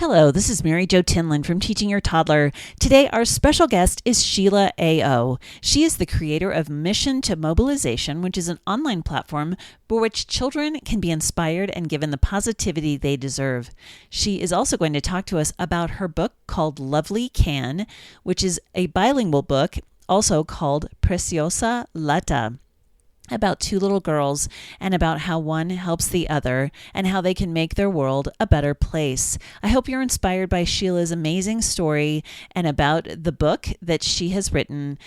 Hello, this is Mary Jo Tinlin from Teaching Your Toddler. Today, our special guest is Sheila AO. She is the creator of Mission to Mobilization, which is an online platform for which children can be inspired and given the positivity they deserve. She is also going to talk to us about her book called Lovely Can, which is a bilingual book, also called Preciosa Lata, about two little girls and about how one helps the other and how they can make their world a better place. I hope you're inspired by Sheila's amazing story and about the book that she has written.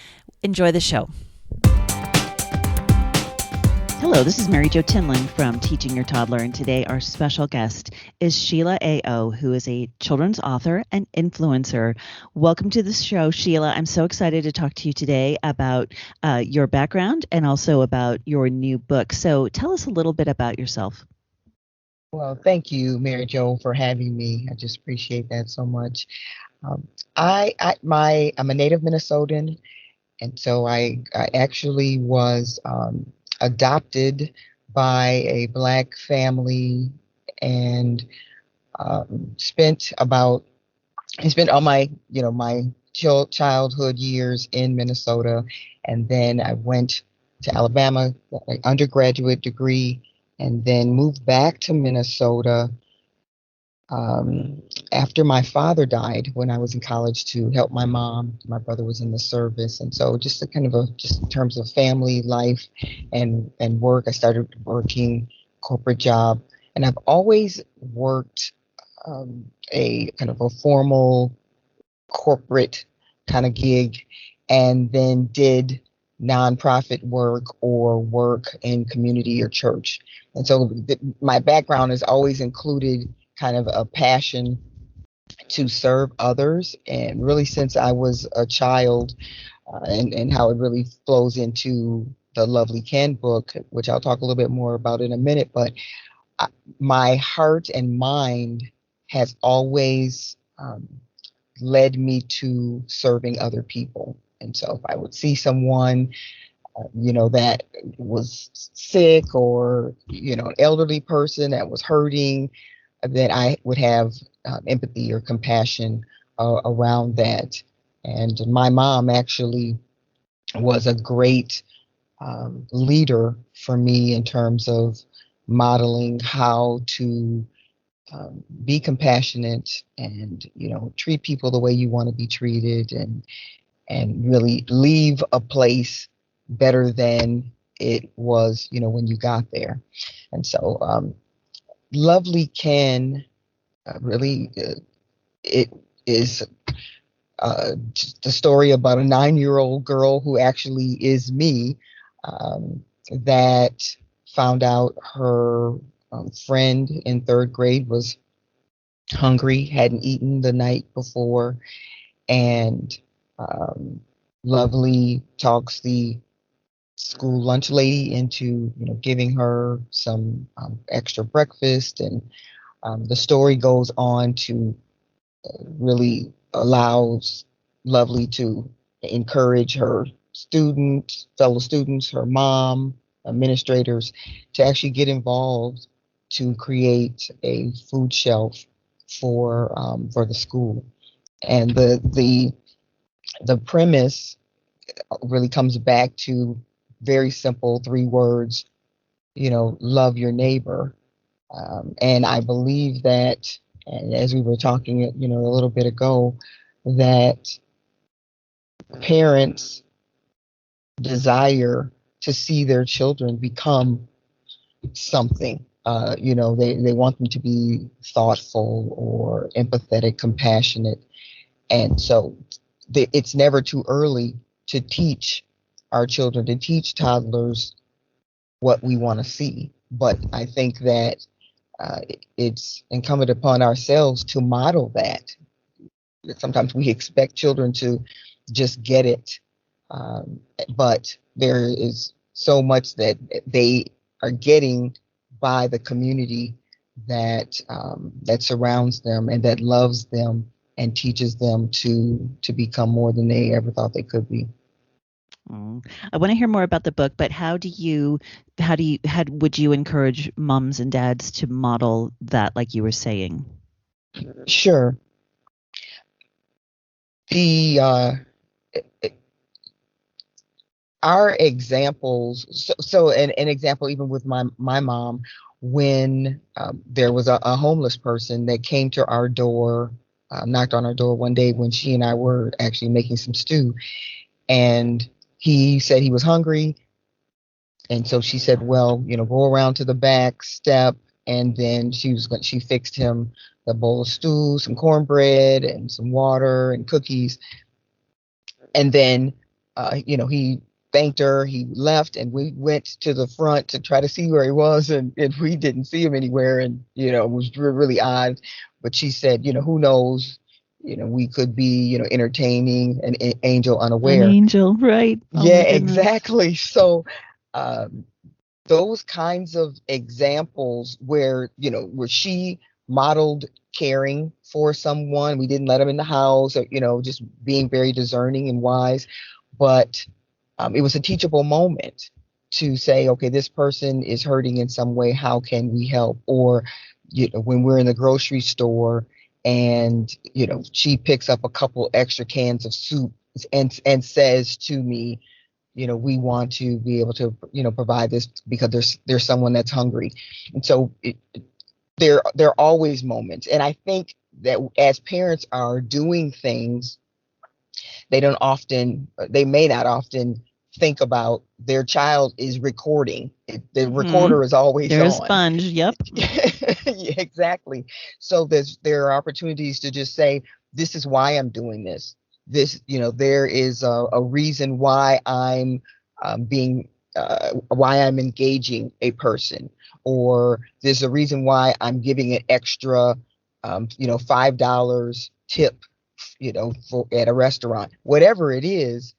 Enjoy the show. Hello, this is Mary Jo Tinlin from Teaching Your Toddler, and today our special guest is Sheila AO, who is a children's author and influencer. Welcome to the show, Sheila. I'm so excited to talk to you today about your background and also about your new book. So tell us a little bit about yourself. Well, thank you, Mary Jo, for having me. I just appreciate that so much. I'm a native Minnesotan, and so I actually was adopted by a Black family and spent all my childhood years in Minnesota, and then I went to Alabama, got my undergraduate degree, and then moved back to Minnesota after my father died when I was in college to help my mom. My brother was in the service, and so just just in terms of family life and work, I started working corporate job, and I've always worked a kind of a formal corporate kind of gig, and then did nonprofit work or work in community or church. And so my background has always included kind of a passion to serve others. And really, since I was a child, and how it really flows into the Lovely Can book, which I'll talk a little bit more about in a minute. But my heart and mind has always led me to serving other people. And so if I would see someone, that was sick, or, an elderly person that was hurting, then I would have empathy or compassion around that. And my mom actually was a great leader for me in terms of modeling how to be compassionate and, treat people the way you want to be treated, and really leave a place better than it was, when you got there. And so Lovely Can really it is the story about a 9-year-old girl who actually is me, that found out her friend in third grade was hungry, hadn't eaten the night before, and Lovely talks the school lunch lady into giving her some extra breakfast, and the story goes on to really allows Lovely to encourage her fellow students, her mom, administrators, to actually get involved to create a food shelf for the school. And the premise really comes back to very simple 3 words, love your neighbor. And I believe that, and as we were talking, a little bit ago, that parents desire to see their children become something. They want them to be thoughtful or empathetic, compassionate. And so it's never too early to teach our children, to teach toddlers what we want to see. But I think that it's incumbent upon ourselves to model that. Sometimes we expect children to just get it, but there is so much that they are getting by the community that surrounds them and that loves them and teaches them to become more than they ever thought they could be. I want to hear more about the book, but how would you encourage moms and dads to model that, like you were saying? Sure. The our examples. So an example, even with my mom, when there was a homeless person that came to our door, knocked on our door one day when she and I were actually making some stew, and he said he was hungry. And so she said, well, go around to the back step. And then she fixed him a bowl of stew, some cornbread, and some water and cookies. And then, he thanked her. He left, and we went to the front to try to see where he was, and we didn't see him anywhere. And it was really odd. But she said, who knows? We could be, entertaining an angel An unaware. angel, right? Oh Yeah, my goodness. exactly. So, um, those kinds of examples where she modeled caring for someone. We didn't let them in the house, or, just being very discerning and wise. But it was a teachable moment to say, okay, this person is hurting in some way. How can we help? Or, when we're in the grocery store and, she picks up a couple extra cans of soup and says to me, we want to be able to, provide this because there's someone that's hungry. And so there are always moments. And I think that as parents are doing things, they may not often think about their child is recording. The Hmm. recorder is always They're a on. sponge. Yep. Yeah, exactly. So there are opportunities to just say, this is why I'm doing this. There is a reason why I'm being why I'm engaging a person, or there's a reason why I'm giving an extra, $5 tip, at a restaurant. Whatever it is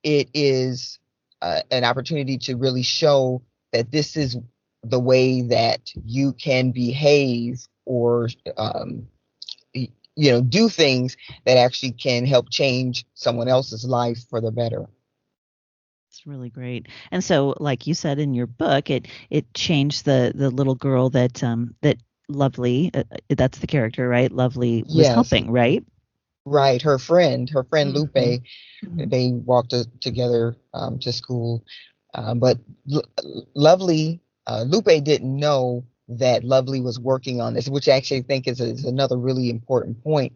an opportunity to really show that this is the way that you can behave, or um, do things that actually can help change someone else's life for the better. It's really great. And so, like you said in your book, it changed the little girl that Lovely, that's the character, right? Lovely was Yes, helping, right? right. Her friend Hmm. Lupe, they walked together to school. But Lovely, Lupe didn't know that Lovely was working on this, which I actually think is another really important point.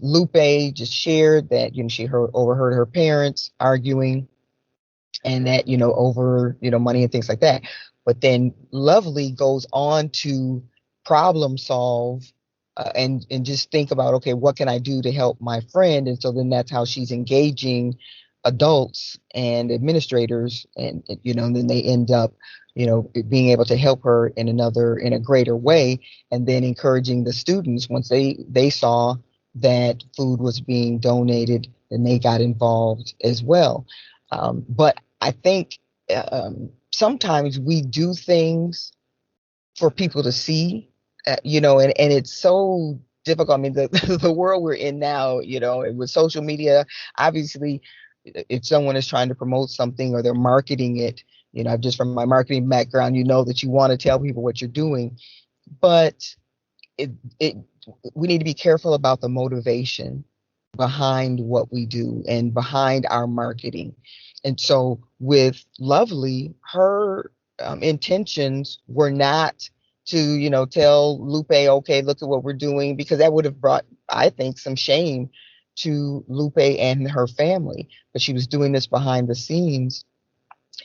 Lupe just shared that she overheard her parents arguing, and that over money and things like that. But then Lovely goes on to problem solve, and just think about, okay, what can I do to help my friend? And so then that's how she's engaging adults and administrators, and then they end up being able to help her in a greater way, and then encouraging the students. Once they saw that food was being donated, then they got involved as well. But I think sometimes we do things for people to see, and it's so difficult. I mean, the the world we're in now, with social media, obviously, if someone is trying to promote something or they're marketing it, just from my marketing background, that you want to tell people what you're doing, but it it we need to be careful about the motivation behind what we do and behind our marketing. And so with Lovely, her intentions were not to, tell Lupe, okay, look at what we're doing, because that would have brought, I think, some shame to Lupe and her family. But she was doing this behind the scenes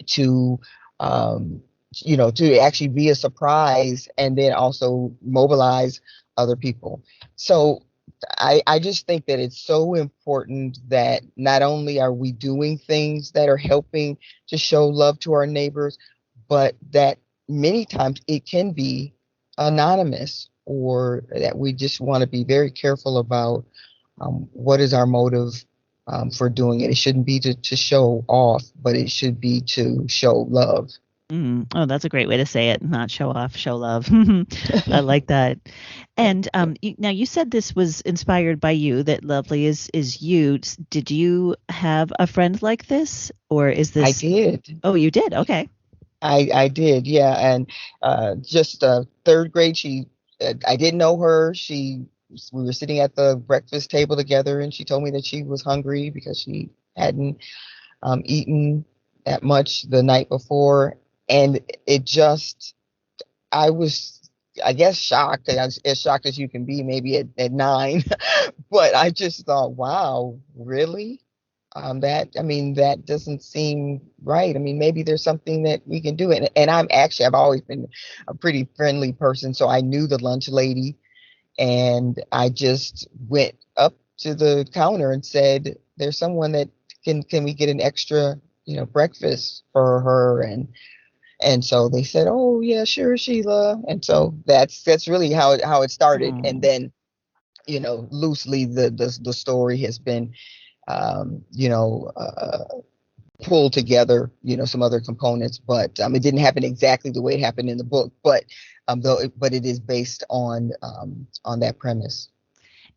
to, um, to actually be a surprise, and then also mobilize other people. So I just think that it's so important that not only are we doing things that are helping to show love to our neighbors, but that many times it can be anonymous, or that we just want to be very careful about what is our motive for doing it. It shouldn't be to show off, but it should be to show love. Mm. Oh, that's a great way to say it. Not show off, show love. I like that. And now you said this was inspired by you. That Lovely is you. Did you have a friend like this, or is I this? did. Oh, you did. Okay. I did, yeah. And just third grade, I didn't know her. She we were sitting at the breakfast table together, and she told me that she was hungry because she hadn't eaten that much the night before, and it just I was, I guess, shocked. I was as shocked as you can be, maybe at 9. But I just thought, wow, really? I mean, that doesn't seem right. I mean, maybe there's something that we can do. And I've always been a pretty friendly person. So I knew the lunch lady, and I just went up to the counter and said, there's someone that can we get an extra, breakfast for her? And so they said, "Oh yeah, sure, Sheila." And so that's really how it started. And Oh. then, loosely the story has been, um, you know, uh, pulled together, some other components, but it didn't happen exactly the way it happened in the book. But but it is based on that premise.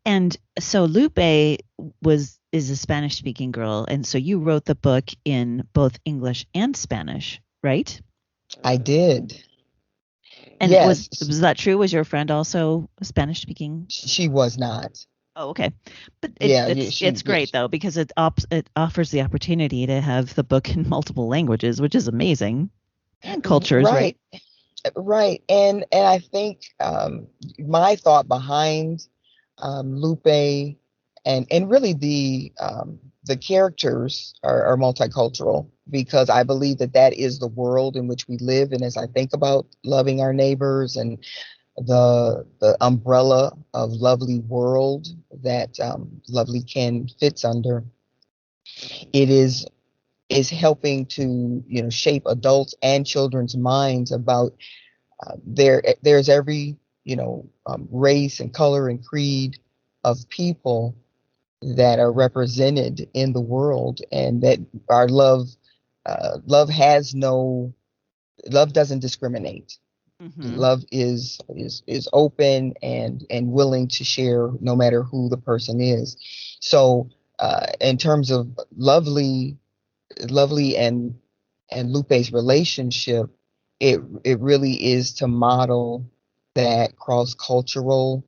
And so Lupe is a Spanish speaking girl, and so you wrote the book in both English and Spanish, right? I did. And Yes, was that true? Was your friend also Spanish speaking? she was not. Oh, okay. But Yeah, yeah, it's yeah, great though because it offers the opportunity to have the book in multiple languages, which is amazing. And cultures, right? right. Right, and I think my thought behind Lupe and really the characters are multicultural, because I believe that that is the world in which we live. And as I think about loving our neighbors and the umbrella of lovely world that Lovely Ken fits under, it is helping to shape adults and children's minds about there's every race and color and creed of people that are represented in the world, and that our love has no love doesn't discriminate. Mm-hmm. Love is open and willing to share, no matter who the person is. So in terms of lovely and Lupe's relationship, it really is to model that cross cultural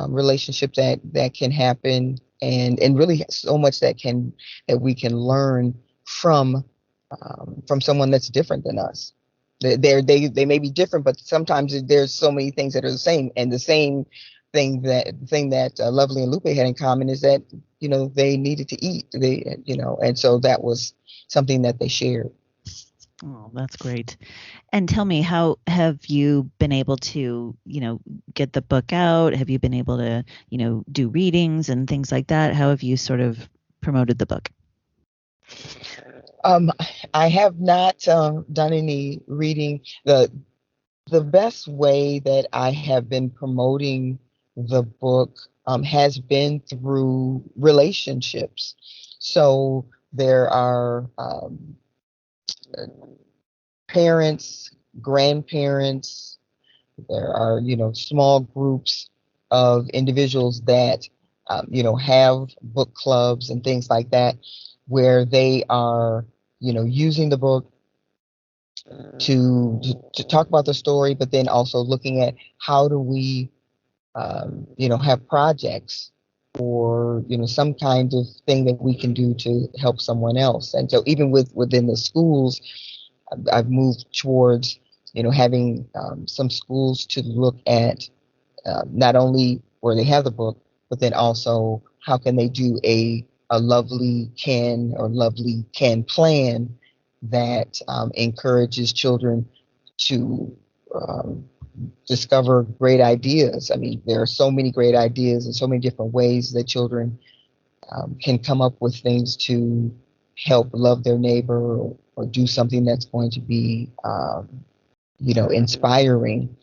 relationship that can happen, and really so much that we can learn from someone that's different than us. They may be different, but sometimes there's so many things that are the same. And the same thing that Lovely and Lupe had in common is that they needed to eat. And so that was something that they shared. Oh, that's great. And tell me, how have you been able to, get the book out? Have you been able to, do readings and things like that? How have you sort of promoted the book? Um, I have not done any reading. The best way that I have been promoting the book has been through relationships. So there are parents, grandparents, there are, small groups of individuals that, have book clubs and things like that, where they are, using the book to talk about the story, but then also looking at how do we, have projects or some kind of thing that we can do to help someone else. And so even within the schools, I've moved towards, having some schools to look at not only where they have the book, but then also how can they do a lovely can plan that encourages children to um, discover great ideas. I mean, there are so many great ideas and so many different ways that children can come up with things to help love their neighbor, or do something that's going to be, inspiring.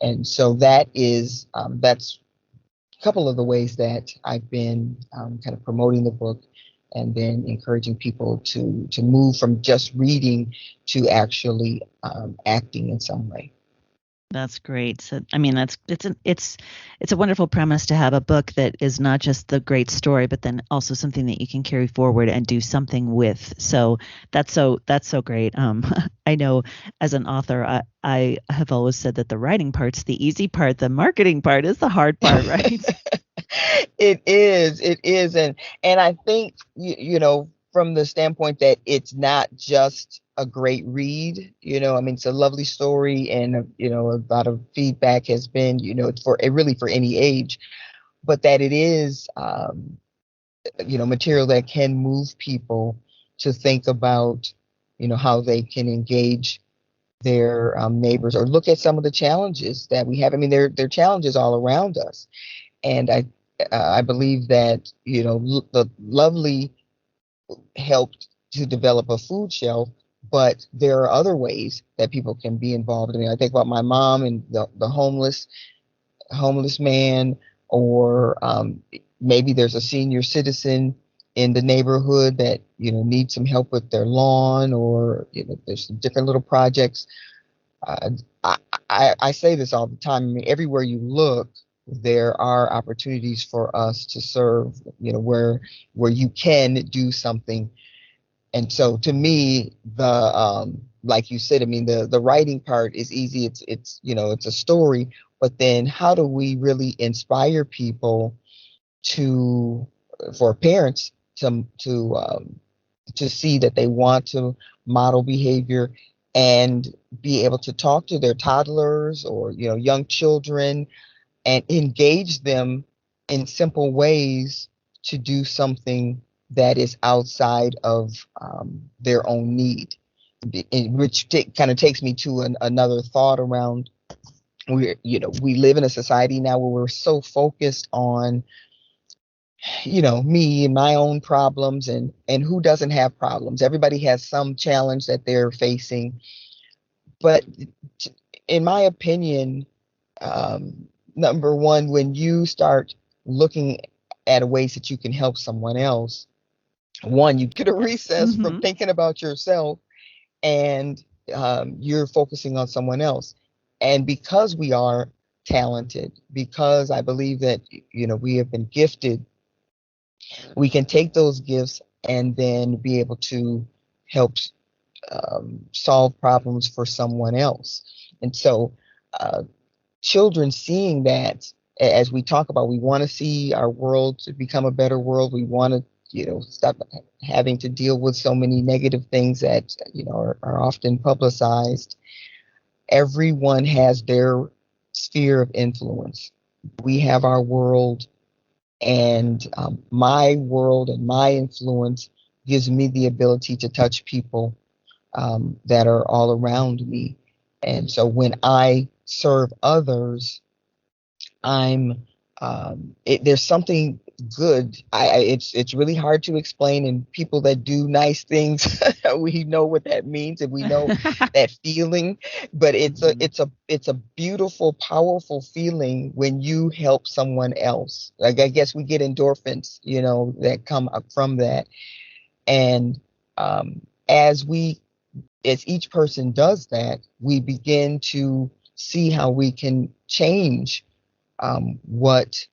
And so that's a couple of the ways that I've been kind of promoting the book, and then encouraging people to move from just reading to actually acting in some way. That's great. So, I mean, it's a wonderful premise to have a book that is not just the great story, but then also something that you can carry forward and do something with. So that's so great. I know as an author, I have always said that the writing part's the easy part. The marketing part is the hard part, right? It is, and I think from the standpoint that it's not just a great read. I mean, it's a lovely story, and a lot of feedback has been, it's for really for any age, but that it is, material that can move people to think about, how they can engage their neighbors or look at some of the challenges that we have. I mean, there are challenges all around us, and I believe that the lovely helped to develop a food shelf, but there are other ways that people can be involved. I mean, I think about my mom and the homeless man, or maybe there's a senior citizen in the neighborhood that needs some help with their lawn, or there's some different little projects. uh, I say this all the time. I mean, everywhere you look, there are opportunities for us to serve, where you can do something. And so to me, like you said, I mean, the writing part is easy. It's a story, but then how do we really inspire people to, for parents to see that they want to model behavior and be able to talk to their toddlers or young children and engage them in simple ways to do something that is outside of their own need. Which kind of takes me to another thought around, we live in a society now where we're so focused on me and my own problems, and who doesn't have problems. Everybody has some challenge that they're facing, but in my opinion, number one, when you start looking at ways that you can help someone else, one, you get a recess from Hmm. thinking about yourself, and you're focusing on someone else. And because we are talented, because I believe that we have been gifted, we can take those gifts and then be able to help solve problems for someone else. And so, uh, children seeing that, as we talk about, we want to see our world to become a better world. We want to, stop having to deal with so many negative things that, are often publicized. Everyone has their sphere of influence. We have our world, and my world and my influence gives me the ability to touch people that are all around me. And so when I serve others, there's something good. It's really hard to explain, and people that do nice things, we know what that means, and we know that feeling. But it's a Hmm. it's a it's a beautiful, powerful feeling when you help someone else. Like, I guess we get endorphins, that come up from that. And um, as we as each person does that, we begin to see how we can change what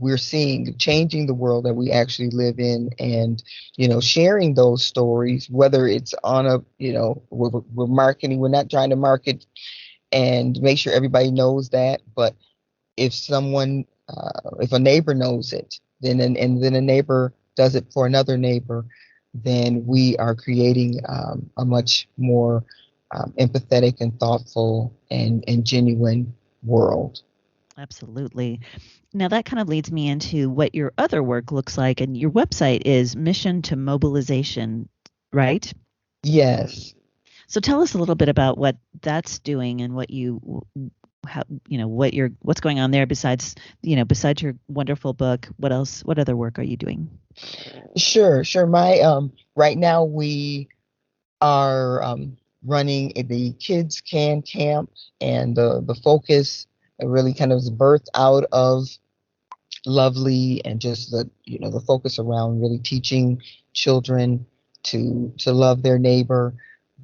we're seeing, changing the world that we actually live in, and sharing those stories. Whether it's on a, we're marketing, we're not trying to market and make sure everybody knows that, but if a neighbor knows it, and then a neighbor does it for another neighbor, then we are creating a much more empathetic and thoughtful and genuine world. Absolutely. Now that kind of leads me into what your other work looks like, and your website is Mission to Mobilization, right? Yes. So tell us a little bit about what that's doing and what how, what's going on there besides your wonderful book. What else? What other work are you doing? Sure. My right now we are running the Kids Can Camp, and the focus really kind of is birthed out of Lovely, and just the focus around really teaching children to love their neighbor.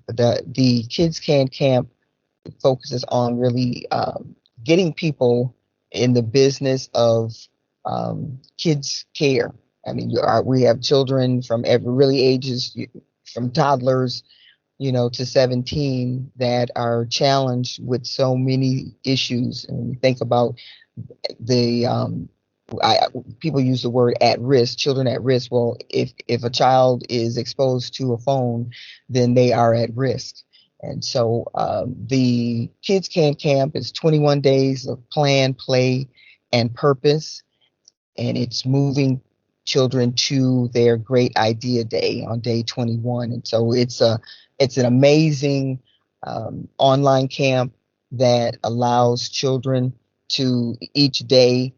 The Kids Can Camp focuses on really getting people in the business of kids care. I mean, we have children from every really ages, from toddlers, to 17, that are challenged with so many issues. And when you think about the people use the word at risk, children at risk. Well, if a child is exposed to a phone, then they are at risk. And so the Kids Can Camp is 21 days of plan, play, and purpose, and it's moving children to their great idea day on day 21. And so it's an amazing online camp that allows children to each day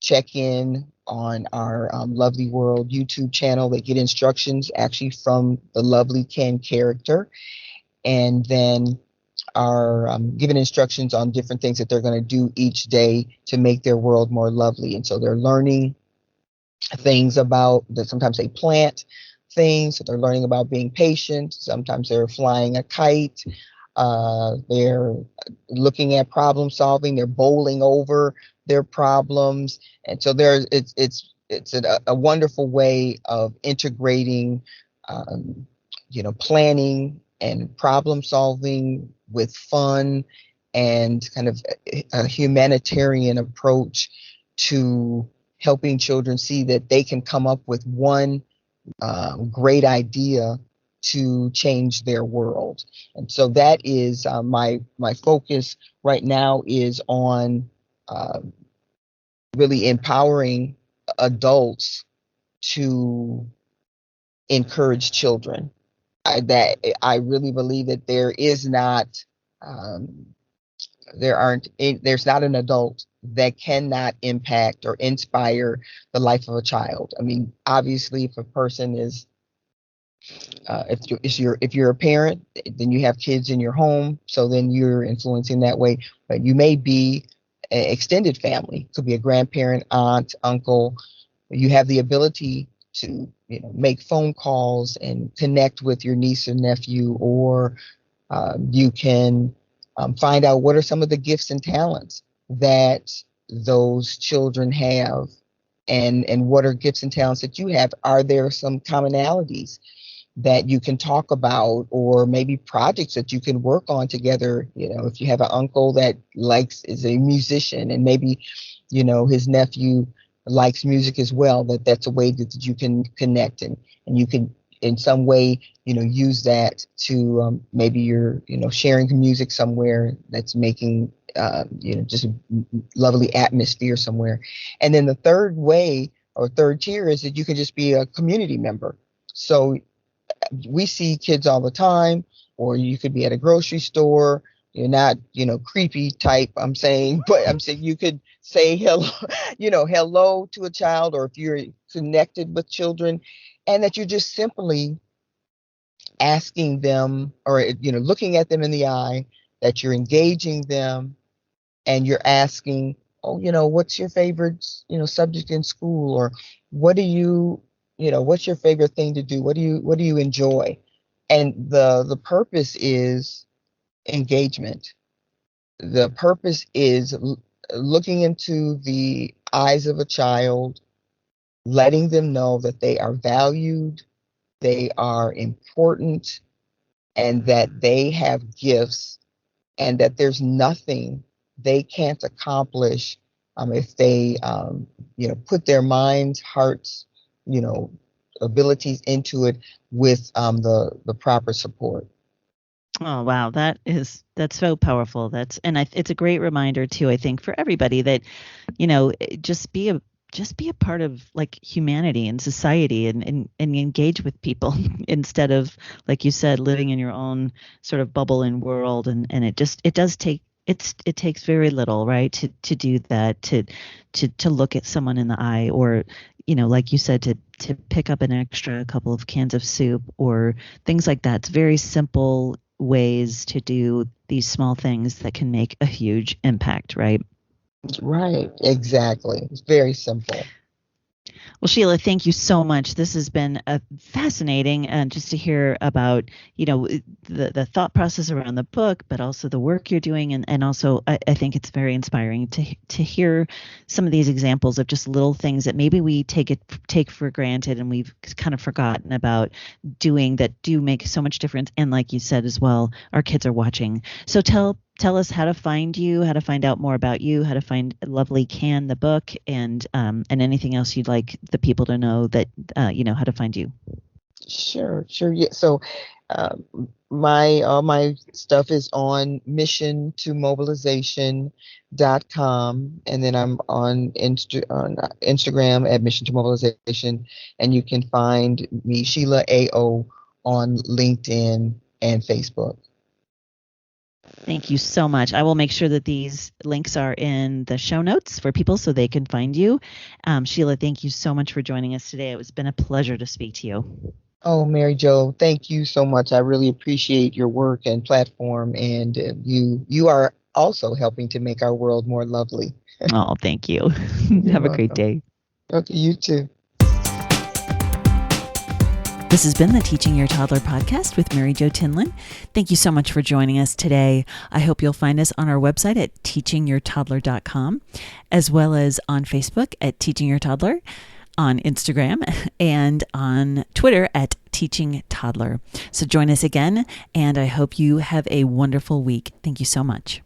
check in on our Lovely World YouTube channel. They get instructions actually from the Lovely Ken character, and then are given instructions on different things that they're going to do each day to make their world more lovely. And so they're learning things about that. Sometimes they plant things, so they're learning about being patient. Sometimes they're flying a kite. They're looking at problem solving. They're bowling over their problems, and so it's a wonderful way of integrating, um, planning and problem solving with fun and kind of a humanitarian approach to helping children see that they can come up with one great idea to change their world. And so that is my focus right now is on uh, really empowering adults to encourage children. I really believe that um, there's not an adult that cannot impact or inspire the life of a child. I mean, obviously, if a person is if you're a parent, then you have kids in your home, so then you're influencing that way. But you may be an extended family, could be a grandparent, aunt, uncle. You have the ability to make phone calls and connect with your niece or nephew, or you can find out what are some of the gifts and talents that those children have, and what are gifts and talents that you have. Are there some commonalities that you can talk about, or maybe projects that you can work on together? If you have an uncle that is a musician, and maybe his nephew likes music as well, that's a way that you can connect, and you can in some way use that to maybe you're sharing music somewhere that's making just a lovely atmosphere somewhere. And then the third way, or third tier, is that you can just be a community member. So we see kids all the time, or you could be at a grocery store. You're not, creepy type, I'm saying, but I'm saying you could say hello, hello to a child, or if you're connected with children, and that you're just simply asking them, or, looking at them in the eye, that you're engaging them, and you're asking, oh, what's your favorite, subject in school, or what do you, what's your favorite thing to do? What do you enjoy? And the purpose is engagement. The purpose is looking into the eyes of a child, letting them know that they are valued, they are important, and that they have gifts, and that there's nothing they can't accomplish if they, put their minds, hearts, you know, abilities into it with the proper support. Oh, wow. That's so powerful. It's a great reminder too, I think, for everybody that, just be a part of like humanity and society, and engage with people instead of, like you said, living in your own sort of bubble and world. And it does take, it takes very little, right, to do that, to look at someone in the eye, or, like you said, to pick up an extra couple of cans of soup or things like that. It's very simple ways to do these small things that can make a huge impact, right? Right, exactly. It's very simple. Well, Sheila, thank you so much. This has been fascinating, and just to hear about, the thought process around the book, but also the work you're doing, and also I think it's very inspiring to hear some of these examples of just little things that maybe we take for granted, and we've kind of forgotten about doing, that do make so much difference. And like you said as well, our kids are watching. So tell us how to find you, how to find out more about you, how to find Lovely Can, the book, and anything else you'd like the people to know, that how to find you. Sure. Yeah. So, um, my all my stuff is on missiontomobilization.com, and then I'm on Instagram at Mission to Mobilization, and you can find me, Sheila AO, on LinkedIn and Facebook. Thank you so much. I will make sure that these links are in the show notes for people so they can find you. Sheila, thank you so much for joining us today. It's been a pleasure to speak to you. Oh, Mary Jo, thank you so much. I really appreciate your work and platform, and you are also helping to make our world more lovely. Oh, thank you. You're Have a great welcome. day. Okay, you too. This has been the Teaching Your Toddler podcast with Mary Jo Tinlin. Thank you so much for joining us today. I hope you'll find us on our website at teachingyourtoddler.com, as well as on Facebook at Teaching Your Toddler, on Instagram, and on Twitter at Teaching Toddler. So join us again, and I hope you have a wonderful week. Thank you so much.